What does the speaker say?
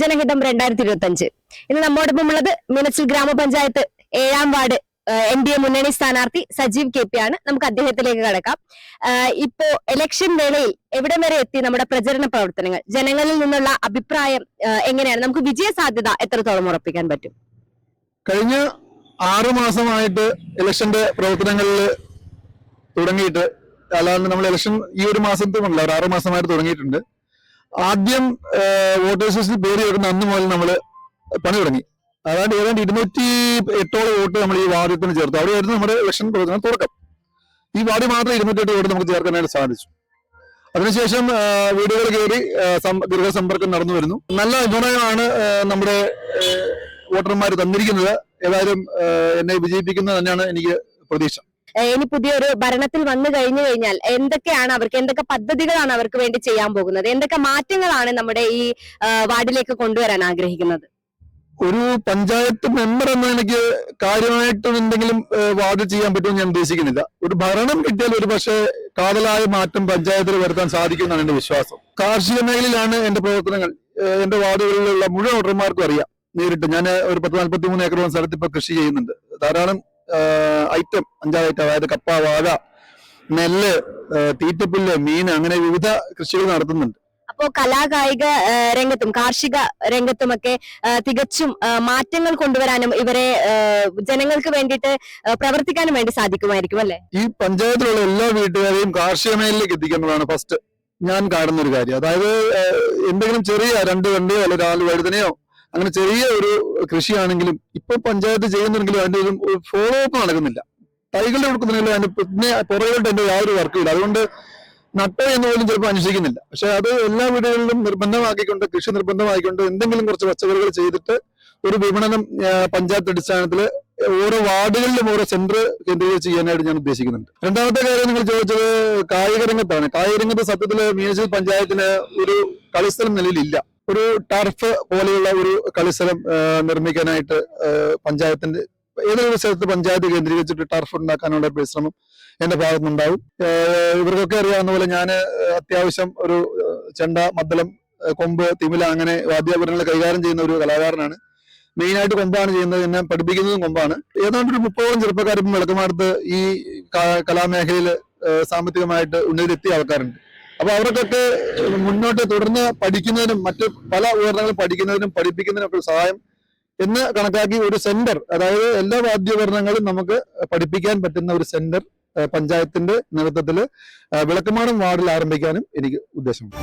ജനഹിതം 2025. ഇന്ന് നമ്മോടൊപ്പം ഉള്ളത് മീനച്ചിൽ ഗ്രാമപഞ്ചായത്ത് 7ാം വാർഡ് NDA മുന്നണി സ്ഥാനാർത്ഥി സജീവ് KP ആണ്. നമുക്ക് അദ്ദേഹത്തിലേക്ക് കടക്കാം. ഇപ്പോ ഇലക്ഷൻ വേളയിൽ എവിടം വരെ എത്തി നമ്മുടെ പ്രചരണ പ്രവർത്തനങ്ങൾ? ജനങ്ങളിൽ നിന്നുള്ള അഭിപ്രായം എങ്ങനെയാണ്? നമുക്ക് വിജയ സാധ്യത എത്രത്തോളം ഉറപ്പിക്കാൻ പറ്റും? കഴിഞ്ഞ 6 മാസമായിട്ട് ഇലക്ഷന്റെ പ്രവർത്തനങ്ങളിൽ തുടങ്ങിയിട്ട്, അല്ലാതെ നമ്മൾ ഇലക്ഷൻ ഈ ഒരു മാസത്തുമല്ല, ഒരു 6 മാസമായിട്ട് തുടങ്ങിയിട്ടുണ്ട്. ആദ്യം വോട്ടേഴ്സ് ലിസ്റ്റിൽ പേര് ചേർക്കുന്ന അന്ന് മുതൽ നമ്മൾ പണി തുടങ്ങി. അതായത് ഏതാണ്ട് 208 വോട്ട് നമ്മൾ ഈ വാർഡിൽ ചേർത്തു. അവിടെയായിരുന്നു നമ്മുടെ ഇലക്ഷൻ പ്രവർത്തനം തുടക്കം. ഈ വാർഡിൽ മാത്രം 208 വോട്ട് നമുക്ക് ചേർക്കാനായിട്ട് സാധിച്ചു. അതിനുശേഷം വീടുകൾ കയറി ഗൃഹസമ്പർക്കം നടന്നു വരുന്നു. നല്ല അഭിപ്രായമാണ് നമ്മുടെ വോട്ടർമാർ തന്നിരിക്കുന്നത്. ഏതായാലും എന്നെ വിജയിപ്പിക്കുന്നത് തന്നെയാണ് എനിക്ക് പ്രതീക്ഷ. ഇനി പുതിയൊരു ഭരണത്തിൽ വന്നു കഴിഞ്ഞാൽ എന്തൊക്കെയാണ് അവർക്ക്, എന്തൊക്കെ പദ്ധതികളാണ് അവർക്ക് വേണ്ടി ചെയ്യാൻ പോകുന്നത്? എന്തൊക്കെ മാറ്റങ്ങളാണ് നമ്മുടെ ഈ വാർഡിലേക്ക് കൊണ്ടുവരാൻ ആഗ്രഹിക്കുന്നത്? ഒരു പഞ്ചായത്ത് മെമ്പർ എന്ന എനിക്ക് കാര്യമായിട്ട് എന്തെങ്കിലും വാർഡ് ചെയ്യാൻ പറ്റുമെന്ന് ഞാൻ ഉദ്ദേശിക്കുന്നില്ല. ഒരു ഭരണം കിട്ടിയാൽ ഒരു പക്ഷേ കാതലായ മാറ്റം പഞ്ചായത്തിൽ വരുത്താൻ സാധിക്കുമെന്നാണ് എന്റെ വിശ്വാസം. കാർഷിക മേഖലയിലാണ് എന്റെ പ്രവർത്തനങ്ങൾ. എന്റെ വാർഡുകളിലുള്ള മുഴുവൻ വോട്ടർമാർക്കും അറിയാം നേരിട്ട്. ഞാൻ ഒരു 43 ഏക്കറോളം സ്ഥലത്ത് ഇപ്പൊ കൃഷി ചെയ്യുന്നുണ്ട്. ധാരാളം ഐറ്റം, 5 ഐറ്റം, അതായത് കപ്പ, വാഴ, നെല്ല്, തീറ്റപ്പുല്ല്, മീൻ, അങ്ങനെ വിവിധ കൃഷികൾ നടത്തുന്നുണ്ട്. അപ്പോ കലാകായിക രംഗത്തും കാർഷിക രംഗത്തുമൊക്കെ തികച്ചും മാറ്റങ്ങൾ കൊണ്ടുവരാനും ഇവരെ ജനങ്ങൾക്ക് വേണ്ടിയിട്ട് പ്രവർത്തിക്കാനും വേണ്ടി സാധിക്കുമായിരിക്കും അല്ലെ? ഈ പഞ്ചായത്തിലുള്ള എല്ലാ വീട്ടുകാരെയും കാർഷിക മേഖലയിലേക്ക് എത്തിക്കുന്നതാണ് ഫസ്റ്റ് ഞാൻ കാണുന്ന ഒരു കാര്യം. അതായത് എന്തെങ്കിലും ചെറിയ 2 കണ്ടോ അല്ലെ 4 വഴുതനയോ അങ്ങനെ ചെറിയ ഒരു കൃഷിയാണെങ്കിലും ഇപ്പൊ പഞ്ചായത്ത് ചെയ്യുന്നുണ്ടെങ്കിലും അതിന്റെ ഒരു ഫോളോ അപ്പ് നടക്കുന്നില്ല. തൈകൾ കൊടുക്കുന്നില്ല, അതിന്റെ പിന്നെ പുറകോട്ട് എന്റെ യാതൊരു വർക്കില്ല. അതുകൊണ്ട് നട്ടോ എന്ന് പോലും ചിലപ്പോൾ അന്വേഷിക്കുന്നില്ല. പക്ഷെ അത് എല്ലാ വീടുകളിലും നിർബന്ധമാക്കിക്കൊണ്ട്, കൃഷി നിർബന്ധമാക്കിക്കൊണ്ട് എന്തെങ്കിലും കുറച്ച് പച്ചക്കറികൾ ചെയ്തിട്ട് ഒരു വിപണനം പഞ്ചായത്ത് അടിസ്ഥാനത്തിൽ ഓരോ വാർഡുകളിലും ഓരോ സെന്റർ കേന്ദ്രീകരിച്ച് ചെയ്യാനായിട്ട് ഞാൻ ഉദ്ദേശിക്കുന്നുണ്ട്. രണ്ടാമത്തെ കാര്യം നിങ്ങൾ ചോദിച്ചത് കായിക രംഗത്താണ്. കായിക രംഗത്ത് സത്യത്തില് മീനച്ചിൽ പഞ്ചായത്തിന് ഒരു കളിസ്ഥലം നിലവിലില്ല. ഒരു ടർഫ് പോലെയുള്ള ഒരു കളിസ്ഥലം നിർമ്മിക്കാനായിട്ട് പഞ്ചായത്തിന്റെ ഏതൊരു സ്ഥലത്ത് പഞ്ചായത്ത് കേന്ദ്രീകരിച്ചിട്ട് ടർഫ് ഉണ്ടാക്കാനുള്ള പരിശ്രമം എന്റെ ഭാഗത്തുനിന്നുണ്ടാവും. ഇവർക്കൊക്കെ അറിയാവുന്ന പോലെ ഞാൻ അത്യാവശ്യം ഒരു ചെണ്ട, മദ്ദളം, കൊമ്പ്, തിമില അങ്ങനെ വാദ്യോപകരണങ്ങൾ കൈകാര്യം ചെയ്യുന്ന ഒരു കലാകാരനാണ്. മെയിനായിട്ട് കൊമ്പാണ് ചെയ്യുന്നത്, എന്നെ പഠിപ്പിക്കുന്നതും കൊമ്പാണ്. ഏതാണ്ട് ഒരു 30ഓളം ചെറുപ്പക്കാരും വിളക്കുമാടത്ത് ഈ കലാമേഖലയിൽ സാമ്പത്തികമായിട്ട് ഉന്നതിയിലെത്തിയ ആൾക്കാരുണ്ട്. അപ്പൊ അവർക്കൊക്കെ മുന്നോട്ട് തുടർന്ന് പഠിക്കുന്നതിനും മറ്റ് പല ഉപകരണങ്ങളും പഠിക്കുന്നതിനും പഠിപ്പിക്കുന്നതിനും ഒക്കെ സഹായം എന്ന് കണക്കാക്കി ഒരു സെന്റർ, അതായത് എല്ലാ വാദ്യോപകരണങ്ങളും നമുക്ക് പഠിപ്പിക്കാൻ പറ്റുന്ന ഒരു സെന്റർ പഞ്ചായത്തിന്റെ നേതൃത്വത്തിൽ വിളക്കുമാടം വാർഡിൽ ആരംഭിക്കാനും എനിക്ക് ഉദ്ദേശമുണ്ട്.